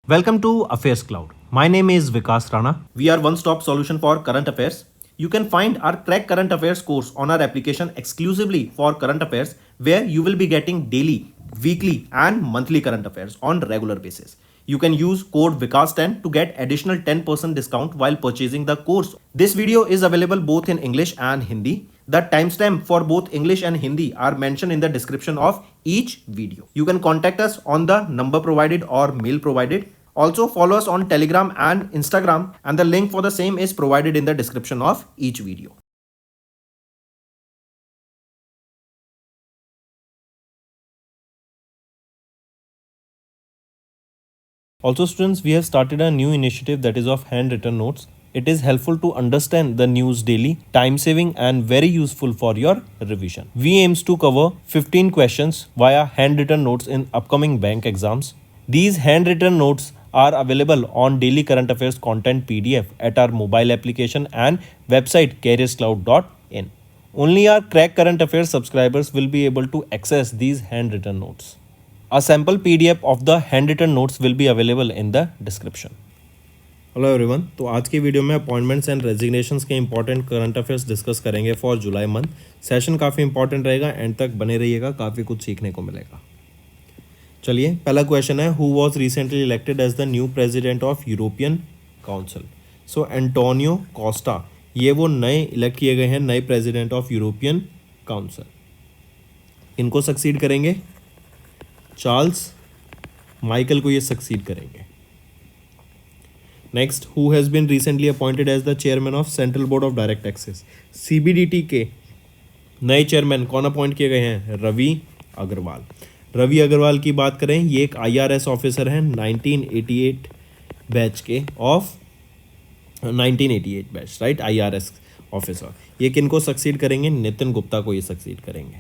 Welcome to Affairs Cloud. My name is Vikas Rana. We are one-stop solution for current affairs. You can find our Crack Current Affairs course on our application exclusively for current affairs, where you will be getting daily, weekly and monthly current affairs on regular basis. You can use code VIKAS10 to get additional 10% discount while purchasing the course. This video is available both in English and Hindi. The timestamp for both English and Hindi are mentioned in the description of each video. You can contact us on the number provided or mail provided. Also follow us on Telegram and Instagram, and the link for the same is provided in the description of each video. Also students, we have started a new initiative that is of handwritten notes. It is helpful to understand the news daily, time saving and very useful for your revision. We aims to cover 15 questions via handwritten notes in upcoming bank exams. These handwritten notes are available on daily current affairs content PDF at our mobile application and website careerscloud.in. Only our Crack Current Affairs subscribers will be able to access these handwritten notes. A sample PDF of the handwritten notes will be available in the description. Hello everyone, तो आज की video में appointments and resignations के important current affairs discuss करेंगे for July month. Session काफ़ी important रहेगा, and तक बने रहिएगा, काफ़ी कुछ सीखने को मिलेगा. चलिए, पहला क्वेश्चन है, who was recently elected as the new president of European council. So Antonio Costa, ये वो नए इलेक्ट किए गए हैं नए प्रेसिडेंट ऑफ यूरोपियन काउंसिल. इनको सक्सीड करेंगे चार्ल्स माइकल को, ये सक्सीड करेंगे. Next, who has been recently appointed as the chairman of central board of direct taxes. CBDT के नए चेयरमैन कौन अपॉइंट किए गए हैं? रवि अग्रवाल. रवि अग्रवाल की बात करें, ये एक आईआरएस ऑफिसर हैं 1988 बैच के, of 1988 batch, right, IRS officer. ये किनको सक्सीड करेंगे? नितिन गुप्ता को ये सक्सीड करेंगे.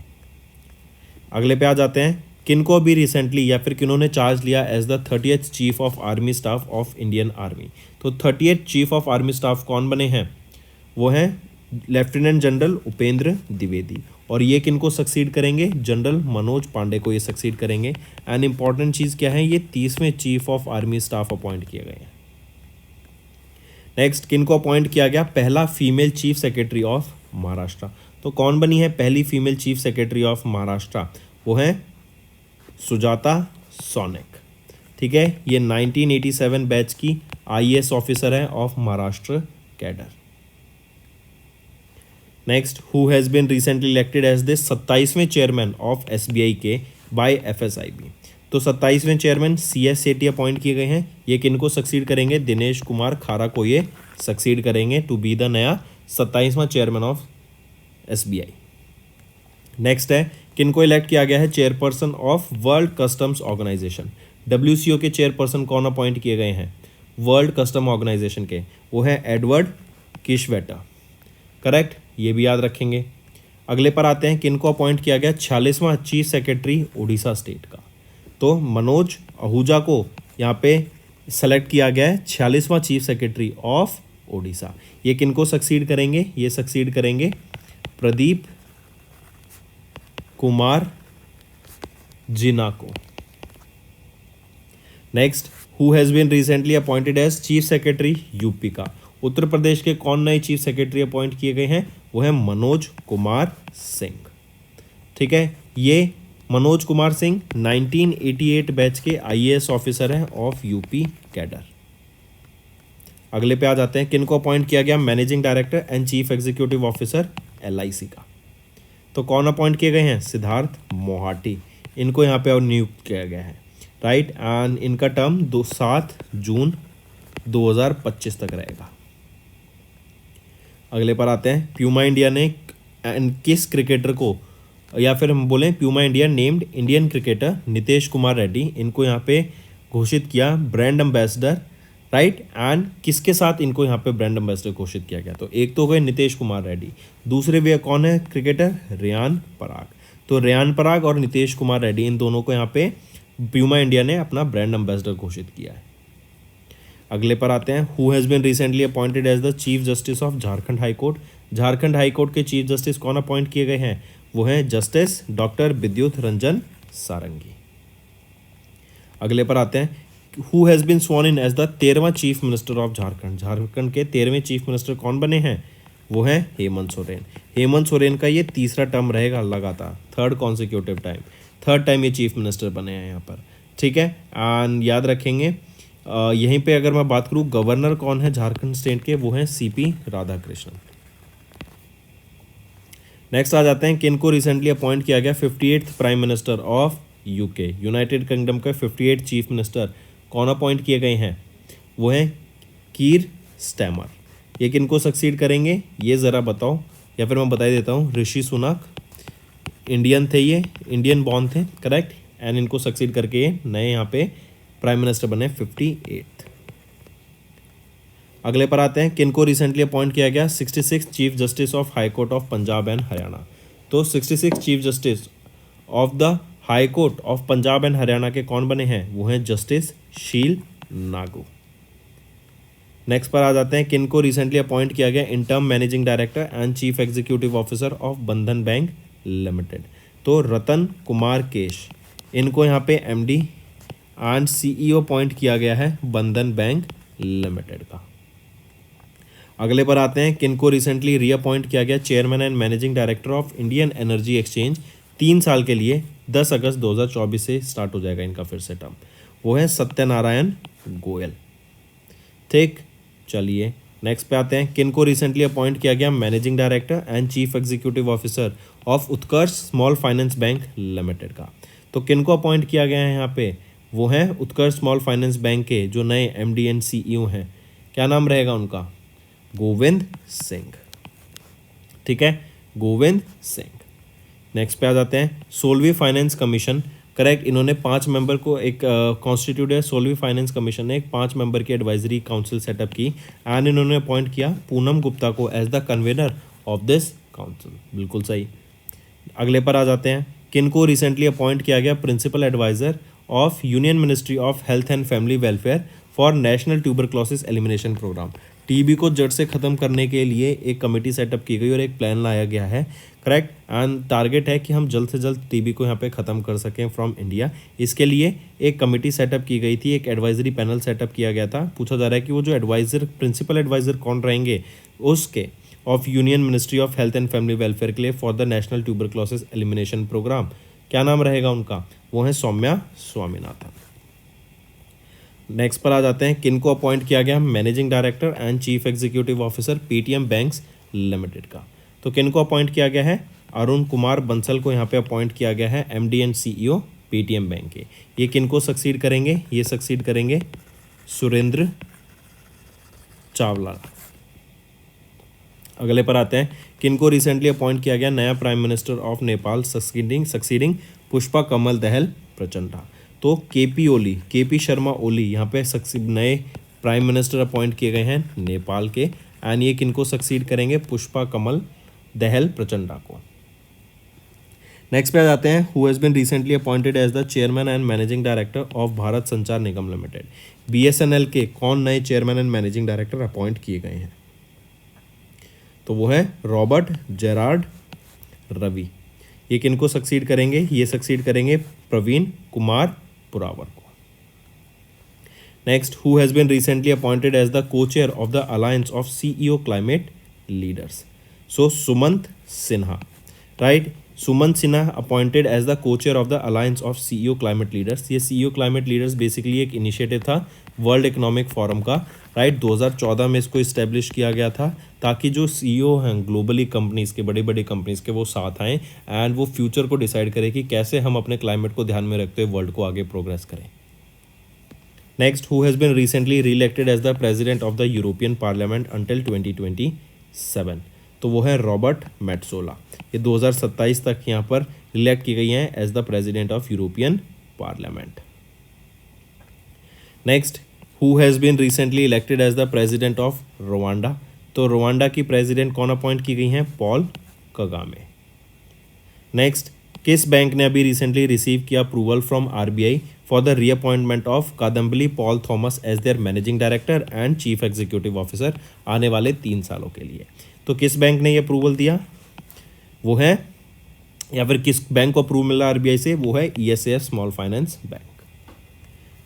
अगले पे आ जाते हैं, किनको अभी रिसेंटली या फिर किन्होंने चार्ज लिया as the 30th chief of army staff of Indian army. तो 30th chief of army staff कौन बने हैं? वो हैं लेफ्टिनेंट जनरल उपेंद्र द्विवेदी. और ये किनको सक्सीड करेंगे? जनरल मनोज पांडे को ये सक्सीड करेंगे. एंड इंपॉर्टेंट चीज़ क्या है, ये 30वें chief of army staff appoint किए गए हैं. नेक्स्ट, किनको अपॉइंट किया गया? पहला female chief secretary of Maharashtra. तो कौन बनी है पहली female chief secretary of Maharashtra? वो है सुजाता सोनेक. ठीक है, ये 1987 बैच की आईएएस ऑफिसर है of Maharashtra cadre. Next, who has been recently elected as the 27वें चेयरमैन ऑफ एसबीआई के बाय एफएसआईबी. तो 27वें चेयरमैन सीएस सेठी अपॉइंट किए गए हैं. ये किनको सक्सीड करेंगे? दिनेश कुमार खारा को ये सक्सीड करेंगे टू बी द नया 27वां चेयरमैन ऑफ एसबीआई. नेक्स्ट है, किनको इलेक्ट किया गया है chairperson of World Customs Organization. WCO के चेयरपर्सन कौन अपॉइंट किए गए हैं वर्ल्ड कस्टम ऑर्गेनाइजेशन के? वो है एडवर्ड किशवेटर. करेक्ट, ये भी याद रखेंगे. अगले पर आते हैं, किनको अपॉइंट किया गया 46वां चीफ सेक्रेटरी उड़ीसा स्टेट का. तो मनोज आहूजा को यहाँ पे सेलेक्ट किया गया है 46वां चीफ सेक्रेटरी ऑफ उड़ीसा. ये किनको सक्सीड करेंगे? ये सक्सीड करेंगे प्रदीप कुमार जिना को. Next, who has been recently appointed as chief secretary UP का. उत्तर प्रदेश के कौन नए चीफ सेक्रेटरी अपॉइंट किए गए हैं? वो है मनोज कुमार सिंह. ठीक है, ये मनोज कुमार सिंह 1988 बैच के आईएएस ऑफिसर हैं ऑफ यूपी कैडर. अगले पे आ जाते हैं, किनको अपॉइंट किया गया managing director and chief executive officer LIC का. तो कौन अपॉइंट किए गए हैं? सिद्धार्थ मोहाटी. इनको यहाँ पे और नियुक्त किया गया है, राइट. एंड इनका टर्म 7 जून 2025 तक रहेगा. अगले पर आते हैं, प्यूमा इंडिया ने किस क्रिकेटर को, या फिर हम बोलें Puma India named Indian cricketer Nitesh Kumar Reddy, इनको यहाँ पे घोषित किया ब्रांड एम्बेसडर, राइट. एंड किसके साथ इनको यहाँ पे ब्रांड एम्बेसडर घोषित किया गया? तो एक तो हो गए नितेश कुमार रेड्डी, दूसरे वे कौन है क्रिकेटर? रेयान पराग. तो रेयान पराग और नितेश कुमार रेड्डी, इन दोनों को यहाँ पे प्यूमा इंडिया ने अपना ब्रांड एम्बेसडर घोषित किया है. अगले पर आते हैं, who has been recently appointed as the chief justice of Jharkhand high court. Jharkhand high court के चीफ जस्टिस कौन अपॉइंट किए गए हैं? वो हैं जस्टिस डॉक्टर विद्युत रंजन सारंगी. अगले पर आते हैं, who has been sworn in as the 13वां chief minister of Jharkhand. Jharkhand के 13वें चीफ मिनिस्टर कौन बने हैं? वो है हेमंत सोरेन। हेमंत सोरेन का ये तीसरा टर्म रहेगा लगातार, third consecutive time, third time ये चीफ मिनिस्टर बने हैं यहाँ पर, ठीक है। एंड याद रखेंगे यहीं पे अगर मैं बात करूँ गवर्नर कौन है झारखंड स्टेट के, वो हैं सीपी राधाकृष्णन। नेक्स्ट आ जाते हैं किन को रिसेंटली अपॉइंट किया गया 58th prime minister of UK. United kingdom के 58 चीफ मिनिस्टर कौन अपॉइंट किए गए हैं? वो हैं कीर स्टैमर। ये किन को सक्सीड करेंगे ये ज़रा बताओ, या फिर मैं बता ही देता हूँ। ऋषि सुनक इंडियन थे, ये इंडियन बॉर्न थे, करेक्ट। एंड इनको सक्सीड करके ये नए यहाँ पे प्राइम मिनिस्टर बने 58th। अगले पर आते हैं किन को रिसेंटली अपॉइंट किया गया 66 chief justice of high court of Punjab and Haryana. तो 66 chief justice of the high court of Punjab and Haryana के कौन बने हैं? वो हैं जस्टिस शील नागू। नेक्स्ट पर आ जाते हैं किन को रिसेंटली अपॉइंट किया गया interim managing director and chief executive officer of बंधन बैंक लिमिटेड। तो रतन कुमार केश, इनको यहाँ पे एमडी एंड सीईओ अपॉइंट किया गया है बंधन बैंक लिमिटेड का। अगले पर आते हैं किन को रिसेंटली रीअपॉइंट किया गया chairman and managing director of Indian energy exchange 3 साल के लिए 10 अगस्त 2024 से स्टार्ट हो जाएगा इनका फिर से टर्म। वो है सत्यनारायण गोयल, ठीक। चलिए नेक्स्ट पे आते हैं किन को रिसेंटली अपॉइंट किया गया managing director and chief executive officer of Utkarsh small finance bank limited का। तो किन को अपॉइंट किया गया है यहाँ पे? वो हैं उत्कर्ष स्मॉल फाइनेंस बैंक के जो नए एमडी एंड सीईओ हैं। क्या नाम रहेगा उनका? गोविंद सिंह, ठीक है, गोविंद सिंह। नेक्स्ट पे आ जाते हैं 16वीं फाइनेंस कमीशन, करेक्ट। इन्होंने 5 मेंबर को एक कॉन्स्टिट्यूट है 16वीं फाइनेंस कमीशन ने एक 5 मेंबर की एडवाइजरी काउंसिल सेटअप की एंड इन्होंने अपॉइंट किया पूनम गुप्ता को as the convener of this council, बिल्कुल सही। अगले पर आ जाते हैं किन को रिसेंटली अपॉइंट किया गया principal adviser of union ministry of health and family welfare for national tuberculosis elimination program. TB को जड़ से ख़त्म करने के लिए एक कमेटी सेटअप की गई और एक प्लान लाया गया है, करेक्ट। एंड टारगेट है कि हम जल्द से जल्द टीबी को यहाँ पे ख़त्म कर सकें फ्रॉम इंडिया। इसके लिए एक कमेटी सेटअप की गई थी, एक एडवाइजरी पैनल सेटअप किया गया था। पूछा जा रहा है कि वो जो एडवाइजर प्रिंसिपल एडवाइजर कौन रहेंगे उसके of union ministry of health and family welfare के लिए for the national tuberculosis elimination program. क्या नाम रहेगा उनका? वो है सौम्या स्वामीनाथन। नेक्स्ट पर आ जाते हैं किन को अपॉइंट किया गया managing director and chief executive officer Paytm banks limited का। तो किन को अपॉइंट किया गया है? अरुण कुमार बंसल को यहाँ पे अपॉइंट किया गया है MD and CEO Paytm bank के। ये किन को सक्सीड करेंगे? ये सक्सीड करेंगे सुरेंद्र चावला। अगले पर आते हैं किन को रिसेंटली अपॉइंट किया गया नया prime minister of Nepal succeeding Pushpa Kamal Dahal Prachanda. तो केपी शर्मा ओली यहाँ पे नए प्राइम मिनिस्टर अपॉइंट किए गए हैं नेपाल के एंड ये किन को सक्सीड करेंगे? पुष्पा कमल दहल प्रचंडा को। नेक्स्ट पे आ जाते हैं who has been recently appointed as the chairman and managing director of Bharat Sanchar Nigam limited. BSNL के कौन नए chairman and managing director appoint किए गए हैं? तो वो है रॉबर्ट जेरार्ड रवि। ये किन को सक्सीड करेंगे? ये सक्सीड करेंगे प्रवीण कुमार पुरावर को। Next who has been recently appointed as the co chair of the alliance of CEO climate leaders. So Sumant Sinha, right. Sumant Sinha appointed as the co chair of the alliance of CEO climate leaders. ये CEO climate leaders basically एक initiative था world economic forum का, right. 2014 में इसको establish किया गया था ताकि जो सीईओ हैं ग्लोबली कंपनीज़ के, बड़ी बड़ी कंपनीज़ के, वो साथ आएँ एंड वो फ्यूचर को डिसाइड करें कि कैसे हम अपने क्लाइमेट को ध्यान में रखते हुए वर्ल्ड को आगे प्रोग्रेस करें। Next who has been recently re elected as the president of the European parliament until 2027। तो वो है रॉबर्ट मेट्सोला। ये 2027 तक यहाँ पर इलेक्ट की गई हैं as the president of European parliament. Next who has been recently elected as the president of Rwanda. तो रवांडा की प्रेजिडेंट कौन अपॉइंट की गई हैं? Paul Kagame. नेक्स्ट किस बैंक ने अभी रिसेंटली रिसीव किया approval from RBI for the reappointment of Kadambelil Paul Thomas as their managing director and chief executive officer आने वाले 3 सालों के लिए? तो किस बैंक ने ये अप्रूवल दिया? वो है, या फिर किस बैंक को अप्रूवल मिला आरबीआई से? वो है ESF small finance bank.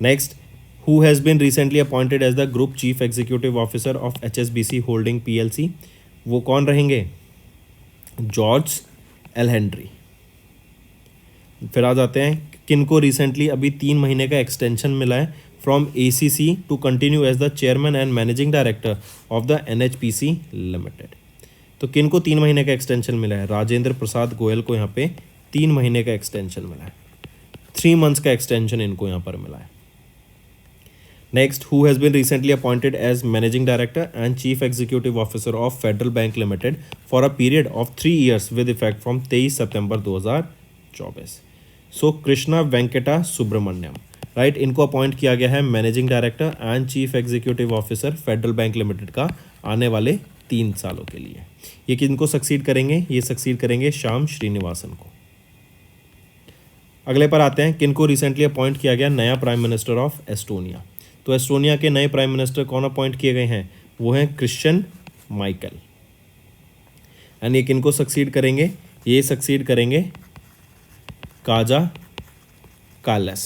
Next who has been recently appointed as the group chief executive officer of HSBC holding PLC, वो कौन रहेंगे? George L Henry. फिर आ जाते हैं किनको रिसेंटली अभी 3 महीने का एक्सटेंशन मिला है from ACC to continue as the chairman and managing director of the NHPC limited. तो किनको 3 महीने का एक्सटेंशन मिला है? राजेंद्र प्रसाद गोयल को यहाँ पे 3 महीने का एक्सटेंशन मिला है, 3 मंथ्स का एक्सटेंशन इनको यहाँ पर मिला है। Next, who has been recently appointed as managing director and chief executive officer of federal bank limited for a period of 3 years with effect from 23 सितंबर 2024। सो कृष्णा वेंकटा सुब्रमण्यम, राइट, इनको अपॉइंट किया गया है managing director and chief executive officer federal bank limited का आने वाले 3 सालों के लिए। ये किनको सक्सीड करेंगे? ये सक्सीड करेंगे श्याम श्रीनिवासन को। अगले पर आते हैं, किनको रिसेंटली अपॉइंट किया गया नया प्राइम मिनिस्टर ऑफ एस्टोनिया। तो एस्टोनिया के नए प्राइम मिनिस्टर कौन अपॉइंट किए गए हैं? वो हैं क्रिश्चियन माइकल। एंड ये किनको सक्सीड करेंगे? ये सक्सीड करेंगे काजा कालस।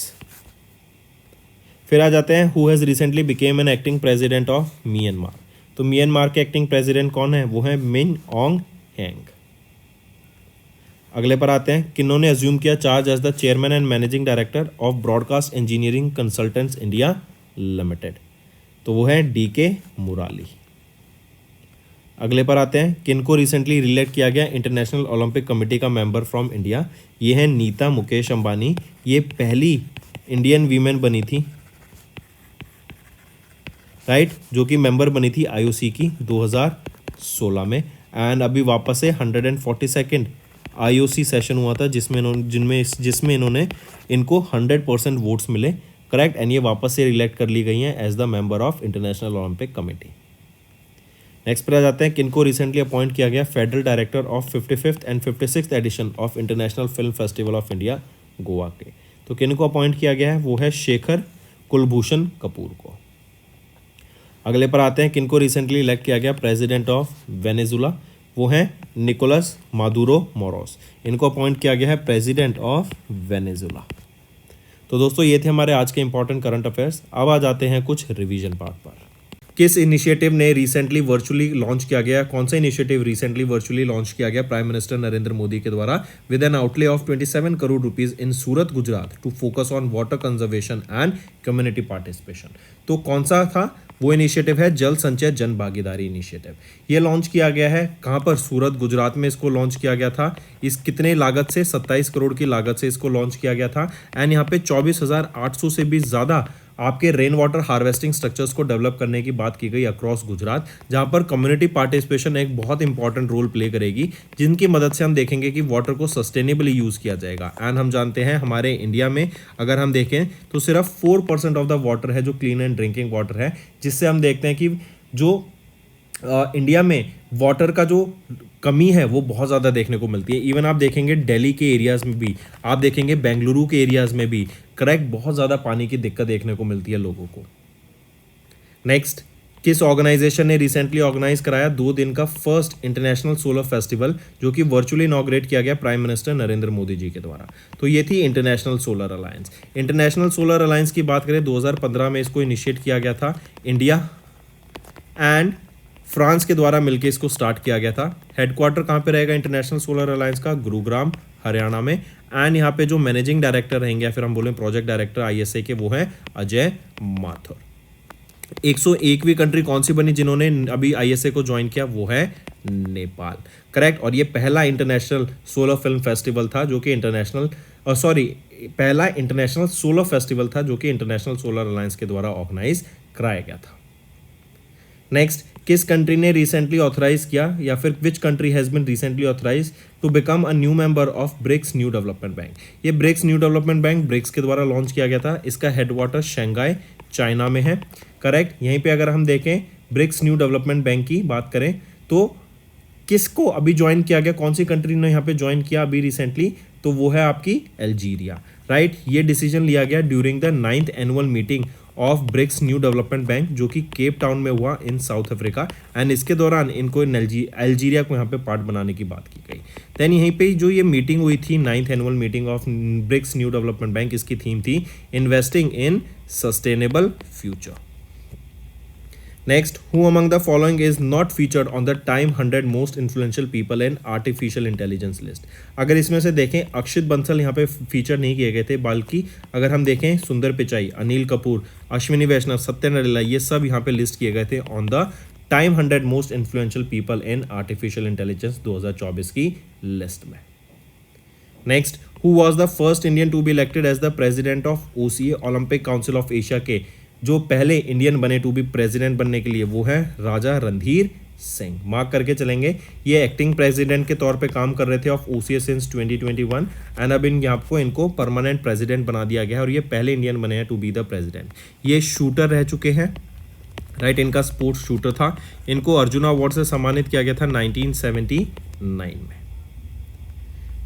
फिर आ जाते हैं, who has recently became an acting president of Myanmar. तो म्यांमार के एक्टिंग प्रेसिडेंट कौन है? वो है मिन ऑन्ग हैंग। अगले पर आते हैं, किन्होंने अज्यूम किया charge as the chairman and managing director of broadcast engineering consultants India limited. तो वो है DK मुराली। अगले पर आते हैं, किनको रिसेंटली रिलेक्ट किया गया इंटरनेशनल ओलंपिक कमेटी का मेंबर फ्रॉम इंडिया। ये है नीता मुकेश अंबानी। ये पहली इंडियन वीमेन बनी थी, राइट, जो कि मेंबर बनी थी IOC की 2016 में। एंड अभी वापस से 142nd IOC सेशन हुआ था जिसमें इन्होंने इनको 100% वोट्स मिले, करेक्ट। एंड ये वापस से रिलेक्ट कर ली गई हैं as the member of international Olympic committee. Next पर आ जाते हैं, किनको रिसेंटली अपॉइंट किया गया federal director of 55th and 56th edition of international film festival of India Goa के। तो किनको अपॉइंट किया गया है? वो है शेखर कुलभूषण कपूर को। अगले पर आते हैं, किनको रिसेंटली इलेक्ट किया गया प्रेसिडेंट ऑफ वेनेजुला। वो हैं निकोलस मादुरो मोरोस। इनको अपॉइंट किया गया है प्रेसिडेंट ऑफ वेनेजुला। तो दोस्तों ये थे हमारे आज के इंपॉर्टेंट करंट अफेयर्स। अब आ जाते हैं कुछ रिवीजन पार्ट पर। किस इनिशिएटिव ने रिसेंटली वर्चुअली लॉन्च किया गया? कौन सा इनिशिएटिव रिसेंटली वर्चुअली लॉन्च किया गया प्राइम मिनिस्टर नरेंद्र मोदी के द्वारा with an outlay of 27 crore rupees in Surat Gujarat to focus on water conservation and community participation. तो कौन सा था? वो इनिशिएटिव है जल संचय जन भागीदारी इनिशिएटिव। ये लॉन्च किया गया है कहाँ पर? सूरत गुजरात में इसको लॉन्च किया गया था। इस कितने लागत से? 27 करोड़ की लागत से इसको लॉन्च किया गया था। एंड यहाँ पे 24,800 से भी ज़्यादा आपके रेन वाटर हार्वेस्टिंग स्ट्रक्चर्स को डेवलप करने की बात की गई अक्रॉस गुजरात, जहाँ पर कम्युनिटी पार्टिसिपेशन एक बहुत इंपॉर्टेंट रोल प्ले करेगी, जिनकी मदद से हम देखेंगे कि वाटर को सस्टेनेबली यूज़ किया जाएगा। एंड हम जानते हैं हमारे इंडिया में अगर हम देखें तो सिर्फ 4% ऑफ द वाटर है जो क्लीन एंड ड्रिंकिंग वाटर है, जिससे हम देखते हैं कि जो इंडिया में वाटर का जो कमी है वो बहुत ज़्यादा देखने को मिलती है। इवन आप देखेंगे दिल्ली के एरियाज़ में भी, आप देखेंगे बेंगलुरु के एरियाज़ में भी, करेक्ट, बहुत ज़्यादा पानी की दिक्कत देखने को मिलती है लोगों को। नेक्स्ट, किस ऑर्गेनाइजेशन ने रिसेंटली ऑर्गेनाइज कराया 2 दिन का फर्स्ट इंटरनेशनल सोलर फेस्टिवल, जो कि वर्चुअली इनॉग्रेट किया गया प्राइम मिनिस्टर नरेंद्र मोदी जी के द्वारा? तो ये थी international solar alliance. International solar alliance की बात करें 2015 में इसको इनिशिएट किया गया था। इंडिया एंड फ्रांस के द्वारा मिलकर इसको स्टार्ट किया गया था। हेडक्वार्टर कहाँ पे रहेगा इंटरनेशनल सोलर अलायंस का? गुरुग्राम, हरियाणा में। एंड यहाँ पे जो मैनेजिंग डायरेक्टर रहेंगे या फिर हम बोलें प्रोजेक्ट डायरेक्टर ISA के, वो हैं अजय माथुर। 101वीं कंट्री कौन सी बनी जिन्होंने अभी ISA को ज्वाइन किया? वो है नेपाल, करेक्ट। और ये पहला इंटरनेशनल सोलर फिल्म फेस्टिवल था जो कि पहला इंटरनेशनल सोलर फेस्टिवल था जो कि इंटरनेशनल सोलर अलायंस के द्वारा ऑर्गेनाइज कराया गया था। नेक्स्ट, किस कंट्री ने रिसेंटली ऑथराइज किया या फिर which country has been recently authorise to become a new member of BRICS new development bank? ये BRICS new development bank BRICS के द्वारा लॉन्च किया गया था। इसका हेडक्वार्टर शंघाई चाइना में है, करेक्ट। यहीं पे अगर हम देखें ब्रिक्स न्यू डेवलपमेंट बैंक की बात करें तो किसको अभी ज्वाइन किया गया, कौन सी कंट्री ने यहाँ पे ज्वाइन किया अभी रिसेंटली? तो वो है आपकी अल्जीरिया, राइट। ये डिसीजन लिया गया during the 9th annual meeting of BRICS new development bank, जो कि केप टाउन में हुआ इन साउथ अफ्रीका, एंड इसके दौरान इनको अल्जीरिया को यहाँ पे पार्ट बनाने की बात की गई। देन यहीं पे जो ये मीटिंग हुई थी, 9th annual meeting of BRICS new development bank, इसकी थीम थी investing in sustainable future. Next, who among the following is not featured on the Time 100 most influential people in artificial intelligence list? अगर इसमें से देखें, अक्षित बंसल यहाँ pay feature नहीं किए गए थे, बल्कि अगर हम देखें सुंदर पिचाई, अनिल कपूर, अश्विनी वैष्णव, सत्य नाडेला, ये सब यहाँ पे लिस्ट किए गए थे on the time 100 most influential people in artificial intelligence 2024 की लिस्ट में। Next, who was the first Indian to be elected as the president of OCA Olympic council of Asia के जो पहले इंडियन बने टू बी प्रेसिडेंट बनने के लिए, वो है राजा रणधीर सिंह। मार्क करके चलेंगे, ये एक्टिंग प्रेसिडेंट के तौर पे काम कर रहे थे ऑफ OCA सिंस 2021 एंड अब इनको परमानेंट प्रेसिडेंट बना दिया गया है और ये पहले इंडियन बने हैं टू बी द प्रेसिडेंट। ये शूटर रह चुके हैं, राइट, इनका स्पोर्ट्स शूटर था। इनको अर्जुन अवार्ड से सम्मानित किया गया था 1979 में।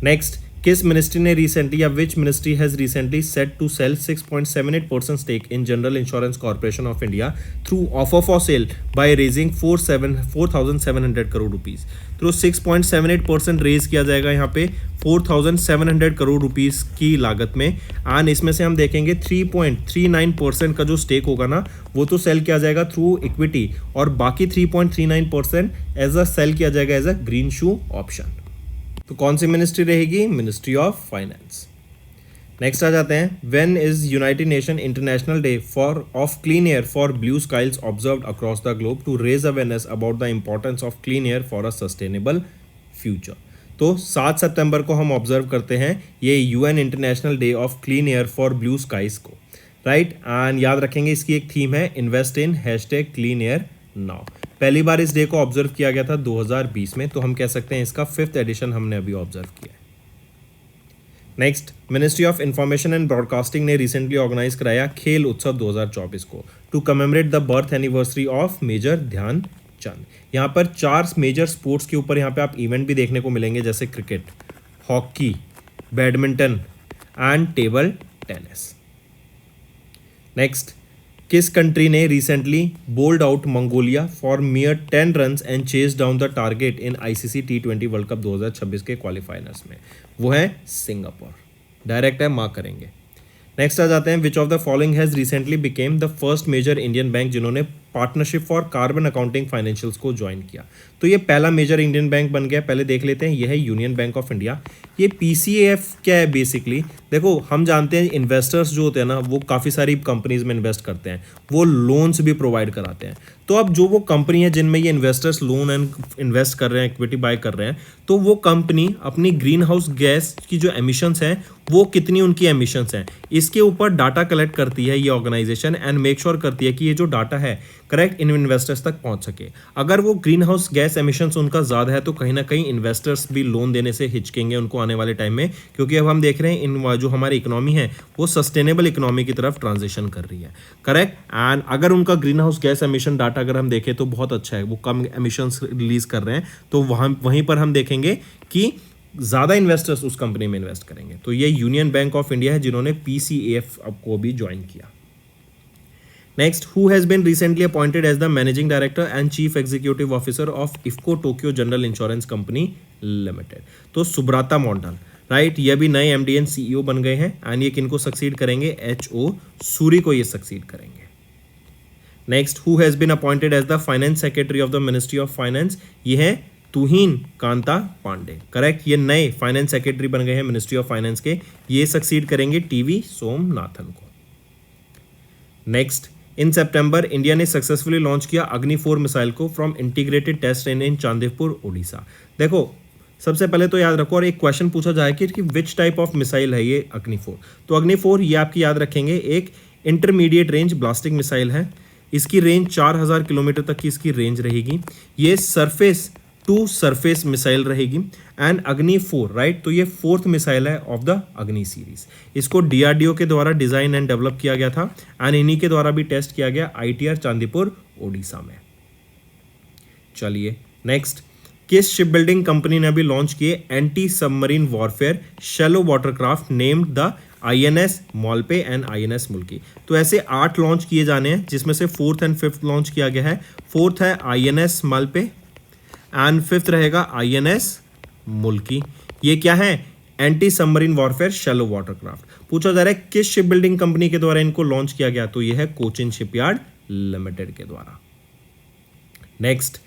नेक्स्ट, किस मिनिस्ट्री ने रिसेंटली या which ministry has recently set to sell 6.78% stake in general insurance corporation of India through offer for sale by raising 4,700 crore rupees. तो 6.78% रेज किया जाएगा यहाँ पे 4,700 करोड़ रुपीस की लागत में, एंड इसमें से हम देखेंगे 3.39% का जो स्टेक होगा ना, वो तो सेल किया जाएगा थ्रू इक्विटी और बाकी 3.39% एज अ सेल किया जाएगा as a green shoe option. तो कौन सी मिनिस्ट्री रहेगी? Ministry of finance. नेक्स्ट आ जाते हैं, when is united nation international day for of clean air for blue skies observed across the globe to raise awareness about the importance of clean air for a sustainable future. तो 7 सितंबर को हम observe करते हैं ये UN international day of clean air for blue skies को, right, and याद रखेंगे इसकी एक थीम है invest in #clean air now. पहली बार इस डे को ऑब्जर्व किया गया था 2020 में, तो हम कह सकते हैं इसका 5th एडिशन हमने अभी ऑब्जर्व किया है। Next, ministry of information and broadcasting ने रिसेंटली ऑर्गेनाइज कराया खेल उत्सव 2024 को to commemorate the birth anniversary of major Dhyanchand. यहाँ पर 4 मेजर स्पोर्ट्स के ऊपर यहाँ पे आप इवेंट भी देखने को मिलेंगे, जैसे cricket, hockey, badminton and table tennis. Next, किस कंट्री ने recently bowled out Mongolia for mere 10 runs and chase down the target in ICC T20 world cup 2026 के क्वालिफायर्स में? वो है सिंगापुर। डायरेक्ट है, मार्क करेंगे। नेक्स्ट आ जाते हैं, which of the following has recently became the first major Indian bank जिन्होंने partnership for carbon accounting financials को ज्वाइन किया? तो ये पहला मेजर इंडियन बैंक बन गया। पहले देख लेते हैं, ये है यूनियन बैंक ऑफ इंडिया। ये PCAF क्या है बेसिकली? देखो, हम जानते हैं इन्वेस्टर्स जो होते हैं ना, वो काफ़ी सारी कंपनीज में इन्वेस्ट करते हैं, वो लोन्स भी प्रोवाइड कराते हैं। तो अब जो वो कंपनी है जिनमें ये इन्वेस्टर्स लोन एंड इन्वेस्ट कर रहे हैं, इक्विटी बाय कर रहे हैं, तो वो कंपनी अपनी ग्रीन हाउस गैस की जो एमिशंस हैं, वो कितनी उनकी एमिशंस हैं, इसके ऊपर डाटा कलेक्ट करती है ये ऑर्गेनाइजेशन एंड मेक श्योर करती है कि ये जो डाटा है करेक्ट इन इन्वेस्टर्स तक पहुंच सके। अगर वो ग्रीन हाउस गैस एमिशंस उनका ज़्यादा है तो कहीं ना कहीं इन्वेस्टर्स भी लोन देने से हिचकेंगे उनको आने वाले टाइम में, क्योंकि अब हम देख रहे हैं इन जो हमारी इकोनॉमी है वो सस्टेनेबल इकोनॉमी की तरफ ट्रांजिशन कर रही है, करेक्ट। एंड अगर उनका green house gas emission data अगर हम देखें तो बहुत अच्छा है, वो कम एमिशंस रिलीज कर रहे हैं, तो वहीं पर हम देखेंगे कि ज़्यादा इन्वेस्टर्स उस कंपनी में इन्वेस्ट करेंगे। तो ये यूनियन बैंक ऑफ इंडिया है जिन्होंने PCAF को भी ज्वाइन किया। Next, who has been recently appointed as the managing director and chief executive officer of IFFCO Tokyo general insurance company limited? तो सुब्राता मॉन्डल, राइट, ये भी नए MD एंड CEO बन गए हैं एंड ये किनको सक्सीड करेंगे? HO सूरी को ये सक्सीड करेंगे। Next, who has been appointed as the finance secretary of the ministry of finance? ये है तुहिन कांता पांडे, करेक्ट। ये नए फाइनेंस सेक्रेटरी बन गए हैं मिनिस्ट्री ऑफ फाइनेंस के, ये सक्सीड करेंगे TV सोमनाथन को। नेक्स्ट, इन सितंबर इंडिया ने सक्सेसफुली लॉन्च किया अग्नि 4 मिसाइल को from integrated test range in Chandipur, Odisha. देखो, सबसे पहले तो याद रखो, और एक क्वेश्चन पूछा जाए कि विच टाइप ऑफ मिसाइल है ये अग्नि 4? तो अग्नि 4 ये आपकी याद रखेंगे एक इंटरमीडिएट रेंज ब्लास्टिक मिसाइल है। इसकी रेंज 4000 किलोमीटर तक की इसकी रेंज रहेगी। ये सरफेस टू सरफेस मिसाइल रहेगी एंड अग्नि 4, राइट, तो ये 4th मिसाइल है ऑफ द अग्नि सीरीज। इसको DRDO के द्वारा डिजाइन एंड डेवलप किया गया था एंड इन्हीं के द्वारा भी टेस्ट किया गया ITR चांदीपुर, ओडिशा में। चलिए नेक्स्ट, किस शिप बिल्डिंग कंपनी ने अभी लॉन्च किए anti submarine warfare shallow watercraft named the INS Malpe and INS Mulki. तो ऐसे 8 लॉन्च किए जाने हैं, जिसमें से 4th एंड 5th लॉन्च किया गया है। 4th है INS मॉलपे एंड 5th रहेगा INS मुल्की। ये क्या है? Anti submarine warfare shallow watercraft. पूछा जा रहा है किस शिप बिल्डिंग कंपनी के द्वारा इनको लॉन्च किया गया, तो ये है कोचिन शिपयार्ड लिमिटेड के द्वारा। नेक्स्ट,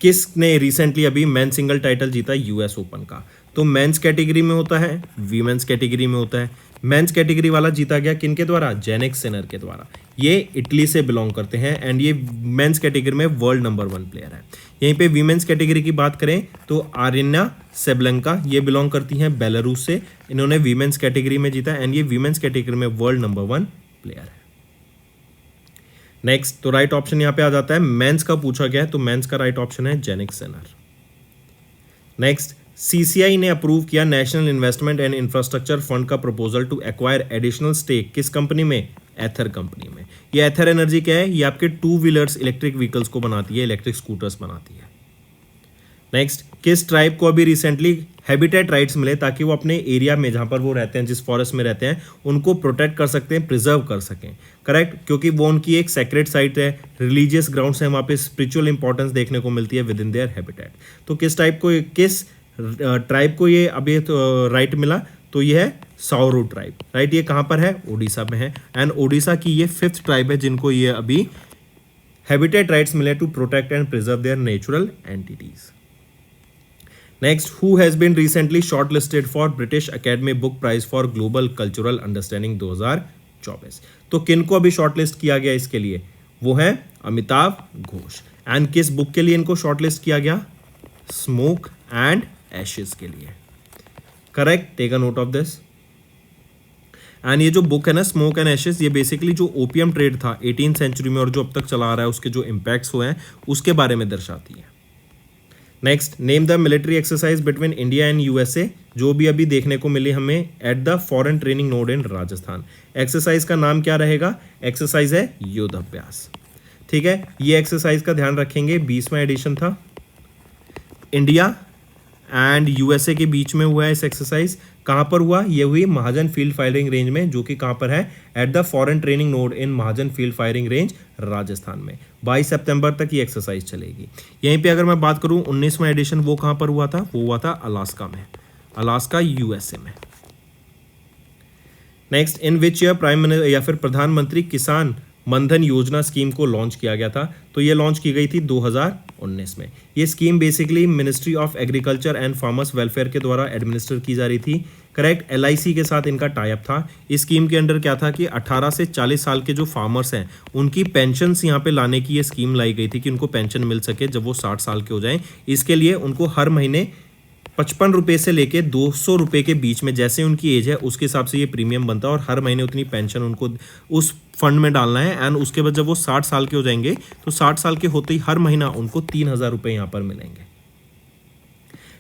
किसने रिसेंटली अभी मेन सिंगल टाइटल जीता US ओपन का? तो मेंस कैटेगरी में होता है, वीमेंस कैटेगरी में होता है। मेंस कैटेगरी वाला जीता गया किनके द्वारा? जेनिक सिनर के द्वारा। ये इटली से बिलोंग करते हैं एंड ये मेंस कैटेगरी में वर्ल्ड नंबर 1 प्लेयर है। यहीं पे वीमेंस कैटेगरी की बात करें तो आरिना सेबलेंका, ये बिलोंग करती हैं बेलारूस से। इन्होंने वीमेंस कैटेगरी में जीता एंड ये वीमेंस कैटेगरी में वर्ल्ड नंबर 1 प्लेयर है। नेक्स्ट, तो राइट ऑप्शन यहां पे आ जाता है, मेंस का पूछा गया है तो मेंस का राइट ऑप्शन है जेनिक सिनर। नेक्स्ट, CCI ने अप्रूव किया national investment and infrastructure fund का proposal to acquire additional stake किस कंपनी में? एथर कंपनी में। ये एथर एनर्जी क्या है? ये आपके 2 व्हीलर्स इलेक्ट्रिक व्हीकल्स को बनाती है, इलेक्ट्रिक स्कूटर्स बनाती है। नेक्स्ट, किस ट्राइब को अभी रिसेंटली हैबिटेट राइट्स मिले ताकि वो अपने एरिया में जहाँ पर वो रहते हैं, जिस फॉरेस्ट में रहते हैं, उनको प्रोटेक्ट कर सकते हैं, प्रिजर्व कर सकें। करेक्ट, क्योंकि वो उनकी एक सेक्रेट साइट है, रिलीजियस ग्राउंड्स हैं, वहाँ पे स्पिरिचुअल इंपॉर्टेंस देखने को मिलती है विद इन देयर हैबिटेट। तो किस ट्राइब को ये अभी राइट मिला? तो ये है साउरू ट्राइब। राइट, ये कहाँ पर है? ओडिशा में है एंड ओडिशा की ये 5th ट्राइब है जिनको ये अभी हैबिटेट राइट्स मिले to protect and preserve their natural entities. Next, who has been recently shortlisted for British academy book prize for global cultural understanding 2024? तो किन को अभी शॉर्टलिस्ट किया गया इसके लिए? वो है अमिताभ घोष। एंड किस बुक के लिए इनको शॉर्टलिस्ट किया गया? स्मोक एंड एशेस के लिए। Correct, take a note of this. And ये जो बुक है ना, स्मोक एंड एशेस, ये बेसिकली जो ओपियम ट्रेड था 18th सेंचुरी में और जो अब तक चला आ रहा है, उसके जो इम्पैक्ट्स हुए हैं उसके बारे में दर्शाती है। Next, name the military exercise between India and USA जो भी अभी देखने को मिली हमें at the foreign training node in Rajasthan. Exercise का नाम क्या रहेगा? एक्सरसाइज है युद्ध अभ्यास। ठीक है, ये एक्सरसाइज का ध्यान रखेंगे, 20वां एडिशन था। इंडिया एंड USA के बीच में हुआ है इस एक्सरसाइज। कहाँ पर हुआ? ये हुई महाजन फील्ड फायरिंग रेंज में, जो कि कहाँ पर है? At the foreign training node in Mahajan field firing range Rajasthan में। 22 सितंबर तक ये एक्सरसाइज चलेगी। यहीं पे अगर मैं बात करूँ 19वां एडिशन, वो कहाँ पर हुआ था? वो हुआ था अलास्का में, अलास्का USA में। Next, in which year prime minister या फिर प्रधानमंत्री किसान मनधन योजना स्कीम को लॉन्च किया गया था? तो ये लॉन्च की गई थी 2019 में। ये scheme basically ministry of agriculture and farmers welfare के द्वारा एडमिनिस्टर की जा रही थी। करेक्ट, LIC के साथ इनका टाई अप था। इस स्कीम के अंडर क्या था कि 18 से 40 साल के जो फार्मर्स हैं उनकी पेंशन यहाँ पे लाने की ये स्कीम लाई गई थी कि उनको पेंशन मिल सके जब वो 60 साल के हो जाएं। इसके लिए उनको हर महीने 55 रुपये से लेके 200 रुपये के बीच में, जैसे उनकी एज है उसके हिसाब से ये प्रीमियम बनता है और हर महीने उतनी पेंशन उनको उस फंड में डालना है। एंड उसके बाद जब वो 60 साल के हो जाएंगे तो 60 साल के होते ही हर महीना उनको 3000 रुपये यहाँ पर मिलेंगे।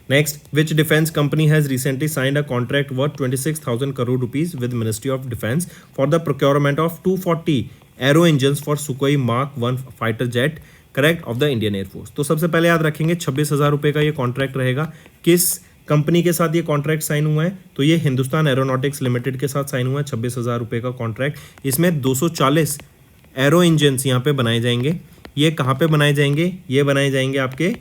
Next, which defence company has recently signed a contract worth 26,000 crore rupees with ministry of defence for the procurement of 240 arrow engines for सुकोई mark 1 fighter jet correct of the Indian air force. तो सबसे पहले याद रखेंगे 26,000 रुपये का ये कॉन्ट्रैक्ट रहेगा। किस कंपनी के साथ ये कॉन्ट्रैक्ट साइन हुआ है? तो ये हिंदुस्तान एरोनॉटिक्स लिमिटेड के साथ साइन हुआ है 26,000 रुपये का कॉन्ट्रैक्ट। इसमें 240 एरो इंजन्स यहाँ पे बनाए जाएंगे। ये कहाँ पे बनाए जाएंगे? ये बनाए जाएंगे आपके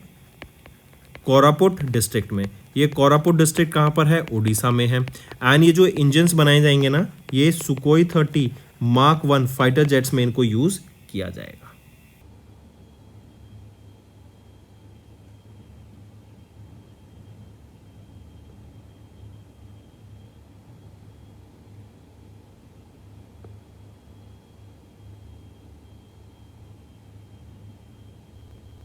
कोरापुट डिस्ट्रिक्ट में। ये कोरापुट डिस्ट्रिक्ट कहाँ पर है? ओडिशा में है। एंड ये जो इंजन्स बनाए जाएंगे ना, ये सुकोई 30 मार्क 1 फाइटर जेट्स में इनको यूज़ किया जाएगा।